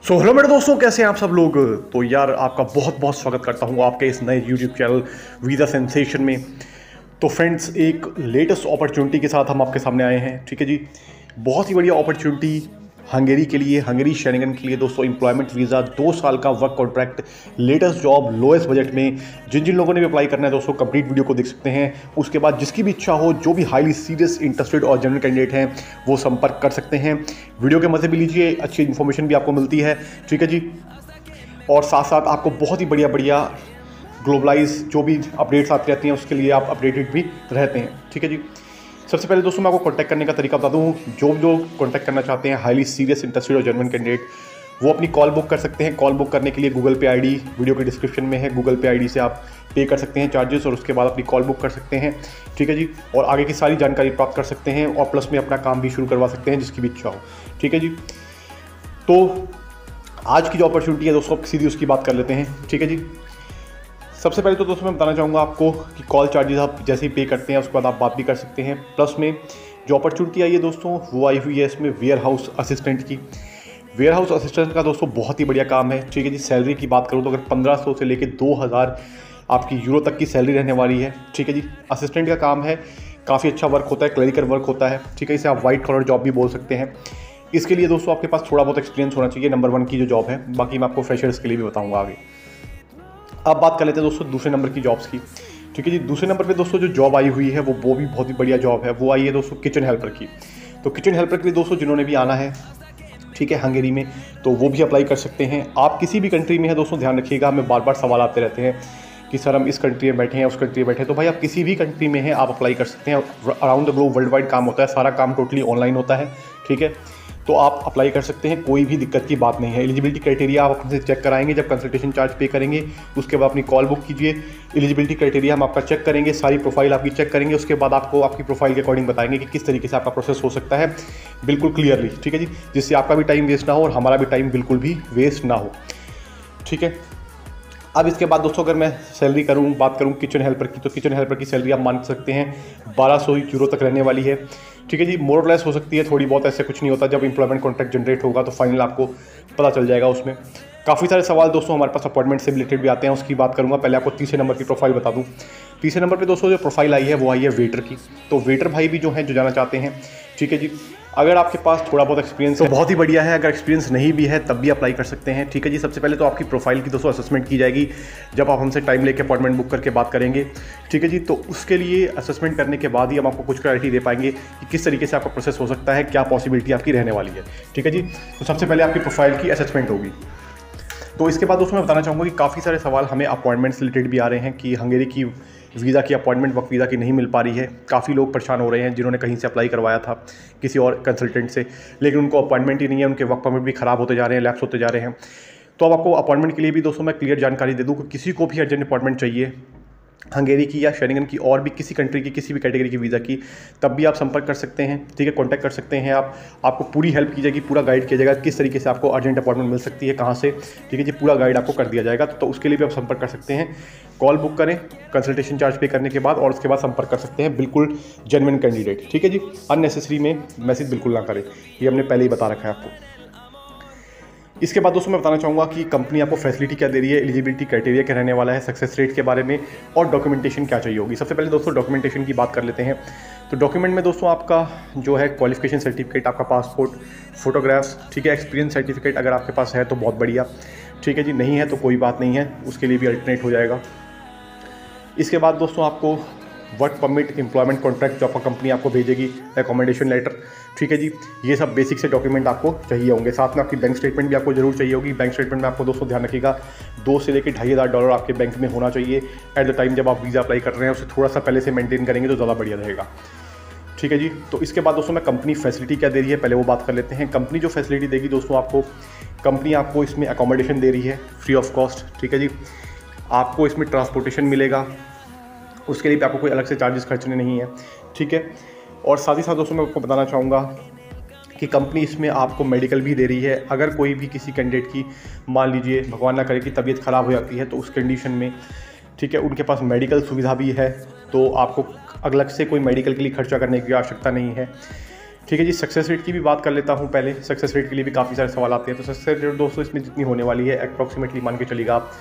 So hello मेरे दोस्तों, कैसे हैं आप सब लोग। तो यार आपका बहुत बहुत स्वागत करता हूं आपके इस नए यूट्यूब चैनल वीज़ा सेंसेशन में। तो फ्रेंड्स, एक लेटेस्ट अपॉर्चुनिटी के साथ हम आपके सामने आए हैं। ठीक है जी, बहुत ही बढ़िया अपॉर्चुनिटी हंगेरी के लिए, हंगेरी शेंगेन के लिए दोस्तों। एम्प्लॉयमेंट वीज़ा, 2 साल का work contract, latest job, lowest budget में। जिन जिन लोगों ने भी अप्लाई करना है दोस्तों, कंप्लीट वीडियो को देख सकते हैं। उसके बाद जिसकी भी इच्छा हो, जो भी हाईली सीरियस, इंटरेस्टेड और जनरल कैंडिडेट हैं, वो संपर्क कर सकते हैं। वीडियो के मजे भी लीजिए, अच्छी इन्फॉर्मेशन भी आपको मिलती है। ठीक है जी, और साथ साथ आपको बहुत ही बढ़िया बढ़िया ग्लोबलाइज जो भी अपडेट्स आती रहती हैं, उसके लिए आप अपडेटेड भी रहते हैं। ठीक है जी, सबसे पहले दोस्तों मैं आपको कॉन्टैक्ट करने का तरीका बता दूं। जो लोग कॉन्टैक्ट करना चाहते हैं, हाईली सीरियस, इंटरेस्टेड और जेन्युइन कैंडिडेट, वो अपनी कॉल बुक कर सकते हैं। कॉल बुक करने के लिए गूगल पे आईडी वीडियो के डिस्क्रिप्शन में है। गूगल पे आईडी से आप पे कर सकते हैं चार्जेस, और उसके बाद अपनी कॉल बुक कर सकते हैं। ठीक है जी, और आगे की सारी जानकारी प्राप्त कर सकते हैं, और प्लस में अपना काम भी शुरू करवा सकते हैं, जिसकी भी इच्छा हो। ठीक है जी, तो आज की जो अपॉर्चुनिटी है दोस्तों, सीधी उसकी बात कर लेते हैं। ठीक है जी, सबसे पहले तो दोस्तों मैं बताना चाहूँगा आपको कि कॉल चार्जेस आप जैसे ही पे करते हैं, उसके बाद आप बात भी कर सकते हैं। प्लस में जो अपॉर्चुनिटी आई है दोस्तों, वो आई हुई है इसमें वेयर हाउस असिस्टेंट की। वेयर हाउस असिस्टेंट का दोस्तों बहुत ही बढ़िया काम है। ठीक है जी, सैलरी की बात करूँ तो अगर 1500 से लेकर 2000 आपकी यूरो तक की सैलरी रहने वाली है। ठीक है जी, असिस्टेंट का काम है, काफ़ी अच्छा वर्क होता है, क्लरिकल वर्क होता है। ठीक है, इसे आप वाइट कॉलर जॉब भी बोल सकते हैं। इसके लिए दोस्तों आपके पास थोड़ा बहुत एक्सपीरियंस होना चाहिए, नंबर 1 की जो जॉब है। बाकी मैं आपको फ्रेशर्स के लिए भी बताऊँगा आगे। अब बात कर लेते हैं दोस्तों दूसरे नंबर की जॉब्स की। ठीक है जी, दूसरे नंबर पे दोस्तों जो जॉब आई हुई है वो भी बहुत ही बढ़िया जॉब है। वो आई है दोस्तों किचन हेल्पर की। तो किचन हेल्पर के लिए दोस्तों जिन्होंने भी आना है, ठीक है, हंगेरी में, तो वो भी अप्लाई कर सकते हैं। आप किसी भी कंट्री में है दोस्तों, ध्यान रखिएगा, हमें बार बार सवाल आते रहते हैं कि सर हम इस कंट्री में बैठे हैं, उस कंट्री में बैठे हैं। तो भाई आप किसी भी कंट्री में हैं, आप अप्लाई कर सकते हैं। Around the globe world wide काम होता है, सारा काम टोटली ऑनलाइन होता है। ठीक है, तो आप अप्लाई कर सकते हैं, कोई भी दिक्कत की बात नहीं है। एलिजिबिलिटी क्राइटेरिया आप अपने से चेक कराएंगे जब कंसल्टेशन चार्ज पे करेंगे। उसके बाद अपनी कॉल बुक कीजिए। एलिजिबिलिटी क्राइटेरिया हम आपका चेक करेंगे, सारी प्रोफाइल आपकी चेक करेंगे। उसके बाद आपको आपकी प्रोफाइल के अकॉर्डिंग बताएंगे कि किस तरीके से आपका प्रोसेस हो सकता है, बिल्कुल क्लियरली। ठीक है जी, जिससे आपका भी टाइम वेस्ट ना हो और हमारा भी टाइम बिल्कुल भी वेस्ट ना हो। ठीक है, अब इसके बाद दोस्तों अगर मैं सैलरी बात करूं किचन हेल्पर की, तो किचन हेल्पर की सैलरी आप मान सकते हैं 1200 यूरो तक रहने वाली है। ठीक है जी, मोर और लेस हो सकती है, थोड़ी बहुत, ऐसे कुछ नहीं होता। जब एम्प्लॉयमेंट कॉन्ट्रैक्ट जनरेट होगा तो फाइनल आपको पता चल जाएगा उसमें। काफ़ी सारे सवाल दोस्तों हमारे पास अपॉइंटमेंट से रिलेटेड भी आते हैं, उसकी बात करूँगा। पहले आपको तीसरे नंबर की प्रोफाइल बता दूँ। तीसरे नंबर पर दोस्तों जो प्रोफाइल आई है वो आई है वेटर की। तो वेटर भाई भी जो हैं, जो जाना चाहते हैं, ठीक है जी, अगर आपके पास थोड़ा बहुत एक्सपीरियंस है तो बहुत ही बढ़िया है। अगर एक्सपीरियंस नहीं भी है तब भी अप्लाई कर सकते हैं। ठीक है जी, सबसे पहले तो आपकी प्रोफाइल की दोस्तों असेसमेंट की जाएगी, जब आप हमसे टाइम लेके अपॉइंटमेंट बुक करके बात करेंगे। ठीक है जी, तो उसके लिए असेसमेंट करने के बाद ही हम आपको कुछ क्लैरिटी दे पाएंगे कि किस तरीके से आपका प्रोसेस हो सकता है, क्या पॉसिबिलिटी आपकी रहने वाली है। ठीक है जी, तो सबसे पहले आपकी प्रोफाइल की असेसमेंट होगी। तो इसके बाद दोस्तों मैं बताना चाहूँगा कि काफ़ी सारे सवाल हमें अपॉइंटमेंट से रिलेटेड भी आ रहे हैं कि हंगेरी की वीज़ा की अपॉइंटमेंट वर्क वीज़ा की नहीं मिल पा रही है। काफ़ी लोग परेशान हो रहे हैं जिन्होंने कहीं से अप्लाई करवाया था किसी और कंसल्टेंट से, लेकिन उनको अपॉइंटमेंट ही नहीं है, उनके वर्क परमिट भी ख़राब होते जा रहे हैं, लैप्स होते जा रहे हैं। तो अब आपको अपॉइंटमेंट के लिए भी दोस्तों मैं क्लियर जानकारी दे दूँ कि किसी को भी अर्जेंट अपॉइंटमेंट चाहिए हंगेरी की या शेंगेन की, और भी किसी कंट्री की, किसी भी कैटेगरी की वीज़ा की, तब भी आप संपर्क कर सकते हैं। ठीक है, कॉन्टैक्ट कर सकते हैं आप। आपको पूरी हेल्प की जाएगी, पूरा गाइड किया जाएगा किस तरीके से आपको अर्जेंट अपॉइंटमेंट मिल सकती है, कहाँ से। ठीक है जी, पूरा गाइड आपको कर दिया जाएगा। तो उसके लिए भी आप संपर्क कर सकते हैं। कॉल बुक करें कंसल्टेशन चार्ज पे करने के बाद, और उसके बाद संपर्क कर सकते हैं बिल्कुल जेन्युइन कैंडिडेट। ठीक है जी, अननेसेसरी में मैसेज बिल्कुल ना करें, ये हमने पहले ही बता रखा है आपको। इसके बाद दोस्तों मैं बताना चाहूँगा कि कंपनी आपको फैसिलिटी क्या दे रही है, एलिजिबिलिटी क्राइटेरिया क्या रहने वाला है, सक्सेस रेट के बारे में, और डॉक्यूमेंटेशन क्या चाहिए होगी। सबसे पहले दोस्तों डॉक्यूमेंटेशन की बात कर लेते हैं। तो डॉक्यूमेंट में दोस्तों आपका जो है क्वालिफिकेशन सर्टिफिकेट, आपका पासपोर्ट, फोटोग्राफ्स, ठीक है, एक्सपीरियंस सर्टिफिकेट अगर आपके पास है तो बहुत बढ़िया। ठीक है जी, नहीं है तो कोई बात नहीं है, उसके लिए भी अल्टरनेट हो जाएगा। इसके बाद दोस्तों आपको वर्क परमिट, एम्प्लॉयमेंट कॉन्ट्रैक्ट जो आपका कंपनी आपको भेजेगी, अकोमोडेशन लेटर, ठीक है जी, ये सब बेसिक से डॉक्यूमेंट आपको चाहिए होंगे। साथ में आपकी बैंक स्टेटमेंट भी आपको जरूर चाहिए होगी। बैंक स्टेटमेंट में आपको दोस्तों ध्यान रखिएगा, 2 से लेकर $2500 आपके बैंक में होना चाहिए एट द टाइम जब आप वीज़ा अप्लाई कर रहे हैं। उसे थोड़ा सा पहले से मेंटेन करेंगे तो ज़्यादा बढ़िया रहेगा। ठीक है जी, तो इसके बाद दोस्तों मैं कंपनी फैसिलिटी क्या दे रही है, पहले वो बात कर लेते हैं। कंपनी जो फैसिलिटी देगी दोस्तों आपको, कंपनी आपको इसमें अकोमोडेशन दे रही है फ्री ऑफ कॉस्ट। ठीक है जी, आपको इसमें ट्रांसपोर्टेशन मिलेगा, उसके लिए भी आपको कोई अलग से चार्जेस खर्चने नहीं है। ठीक है, और साथ ही साथ दोस्तों मैं आपको बताना चाहूँगा कि कंपनी इसमें आपको मेडिकल भी दे रही है। अगर कोई भी किसी कैंडिडेट की, मान लीजिए भगवान ना करे कि तबीयत ख़राब हो जाती है, तो उस कंडीशन में, ठीक है, उनके पास मेडिकल सुविधा भी है, तो आपको अलग से कोई मेडिकल के लिए खर्चा करने की आवश्यकता नहीं है। ठीक है जी, सक्सेस रेट की भी बात कर लेता हूँ पहले। सक्सेस रेट के लिए भी काफ़ी सारे सवाल आते हैं। तो सक्सेस रेट दोस्तों इसमें जितनी होने वाली है अप्रॉक्सीमेटली मान के चलिएगा आप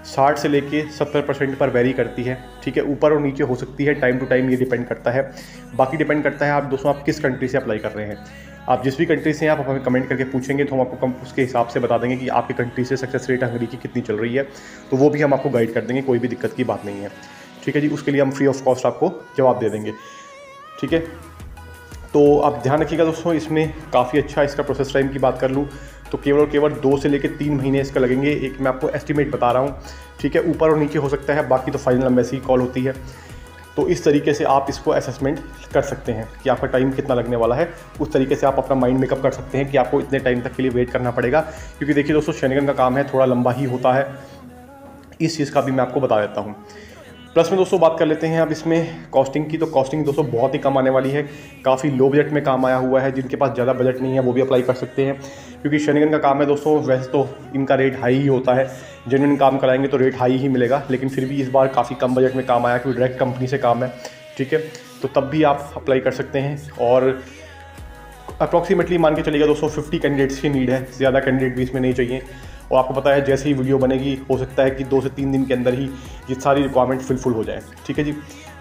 60 से लेके 70% पर वेरी करती है। ठीक है, ऊपर और नीचे हो सकती है, टाइम टू टाइम ये डिपेंड करता है। बाकी डिपेंड करता है आप दोस्तों आप किस कंट्री से अप्लाई कर रहे हैं। आप जिस भी कंट्री से हैं आप हमें कमेंट करके पूछेंगे तो हम आपको उसके हिसाब से बता देंगे कि आपकी कंट्री से सक्सेस रेट हंगरी की कितनी चल रही है, तो वो भी हम आपको गाइड कर देंगे, कोई भी दिक्कत की बात नहीं है। ठीक है जी, उसके लिए हम फ्री ऑफ कॉस्ट आपको जवाब दे देंगे। ठीक है, तो आप ध्यान रखिएगा दोस्तों, इसमें काफ़ी अच्छा इसका प्रोसेस टाइम की बात कर लूँ तो केवल और केवल 2 से लेकर 3 महीने इसका लगेंगे। एक मैं आपको एस्टिमेट बता रहा हूँ। ठीक है, ऊपर और नीचे हो सकता है, बाकी तो फाइनल एम्बेसी की कॉल होती है। तो इस तरीके से आप इसको असेसमेंट कर सकते हैं कि आपका टाइम कितना लगने वाला है। उस तरीके से आप अपना माइंड मेकअप कर सकते हैं कि आपको इतने टाइम तक के लिए वेट करना पड़ेगा, क्योंकि देखिए दोस्तों शेंगेन का काम है, थोड़ा लंबा ही होता है। इस चीज़ का भी मैं आपको बता देता हूँ। प्लस में दोस्तों बात कर लेते हैं अब इसमें कॉस्टिंग की। तो कॉस्टिंग दोस्तों बहुत ही कम आने वाली है, काफ़ी लो बजट में काम आया हुआ है। जिनके पास ज़्यादा बजट नहीं है वो भी अप्लाई कर सकते हैं, क्योंकि शेंगेन का काम है दोस्तों। वैसे तो इनका रेट हाई ही होता है, जेन्युइन काम कराएंगे तो रेट हाई ही मिलेगा, लेकिन फिर भी इस बार काफ़ी कम बजट में काम आया क्योंकि डायरेक्ट कंपनी से काम है। ठीक है, तो तब भी आप अप्लाई कर सकते हैं। और अप्रॉक्सीमेटली मान के चलिएगा दोस्तों 50 कैंडिडेट्स की नीड है, ज़्यादा कैंडिडेट भी इसमें नहीं चाहिए। और आपको पता है जैसे ही वीडियो बनेगी हो सकता है कि 2 से 3 दिन के अंदर ही ये सारी रिक्वायरमेंट फुल हो जाए। ठीक है जी,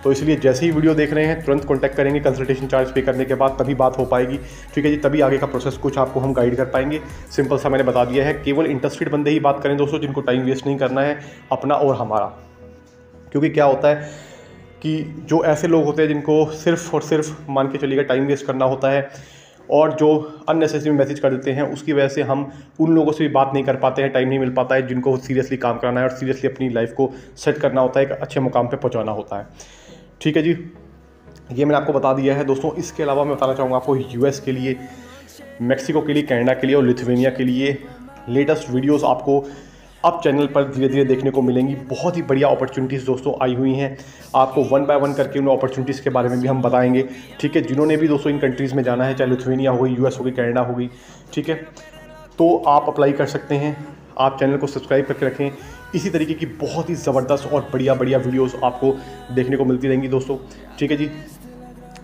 तो इसलिए जैसे ही वीडियो देख रहे हैं तुरंत कॉन्टैक्ट करेंगे। कंसल्टेशन चार्ज पे करने के बाद तभी बात हो पाएगी। ठीक है जी, तभी आगे का प्रोसेस कुछ आपको हम गाइड कर पाएंगे। सिंपल सा मैंने बता दिया है। केवल इंटरेस्टेड बंदे ही बात करें दोस्तों, जिनको टाइम वेस्ट नहीं करना है अपना और हमारा। क्योंकि क्या होता है कि जो ऐसे लोग होते हैं जिनको सिर्फ और सिर्फ मान के चलिएगा टाइम वेस्ट करना होता है और जो अननेसेसरी मैसेज कर देते हैं, उसकी वजह से हम उन लोगों से भी बात नहीं कर पाते हैं, टाइम नहीं मिल पाता है जिनको सीरियसली काम कराना है और सीरियसली अपनी लाइफ को सेट करना होता है, एक अच्छे मुकाम पे पहुंचाना होता है। ठीक है जी, ये मैंने आपको बता दिया है दोस्तों। इसके अलावा मैं बताना चाहूँगा आपको यूएस के लिए, मैक्सिको के लिए, कनाडा के लिए और लिथुआनिया के लिए लेटेस्ट वीडियोज़ आपको अब चैनल पर धीरे धीरे देखने को मिलेंगी। बहुत ही बढ़िया अपॉर्चुनिटीज़ दोस्तों आई हुई हैं। आपको 1 बाय 1 करके उन अपॉर्चुनिटीज़ के बारे में भी हम बताएंगे। ठीक है, जिन्होंने भी दोस्तों इन कंट्रीज़ में जाना है, चाहे लिथुआनिया हो गई, यूएस हो गई, कनाडा हो गई, ठीक है, तो आप अप्लाई कर सकते हैं। आप चैनल को सब्सक्राइब करके रखें। इसी तरीके की बहुत ही ज़बरदस्त और बढ़िया वीडियोज़ आपको देखने को मिलती रहेंगी दोस्तों। ठीक है जी,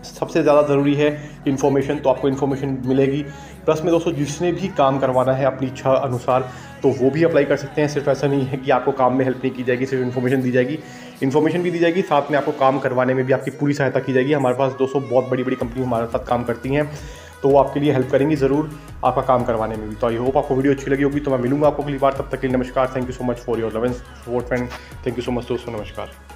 सबसे ज़्यादा ज़रूरी है इन्फॉर्मेशन, तो आपको इन्फॉर्मेशन मिलेगी। प्लस में दोस्तों जिसने भी काम करवाना है अपनी इच्छा अनुसार तो वो भी अप्लाई कर सकते हैं। सिर्फ ऐसा नहीं है कि आपको काम में हेल्प नहीं की जाएगी, सिर्फ इन्फॉर्मेशन दी जाएगी। इन्फॉर्मेशन भी दी जाएगी, साथ में आपको काम करवाने में भी आपकी पूरी सहायता की जाएगी। हमारे पास दोस्तों बहुत बड़ी बड़ी कंपनी हमारे साथ काम करती हैं, तो वो आपके लिए हेल्प करेंगी ज़रूर आपका काम करवाने में भी। तो आई होप आपको वीडियो अच्छी लगी होगी। तो मैं मिलूंगा आपको अगली बार, तब तक के लिए नमस्कार। Thank you so much for your love and support friend. Thank you so much दोस्तों, नमस्कार।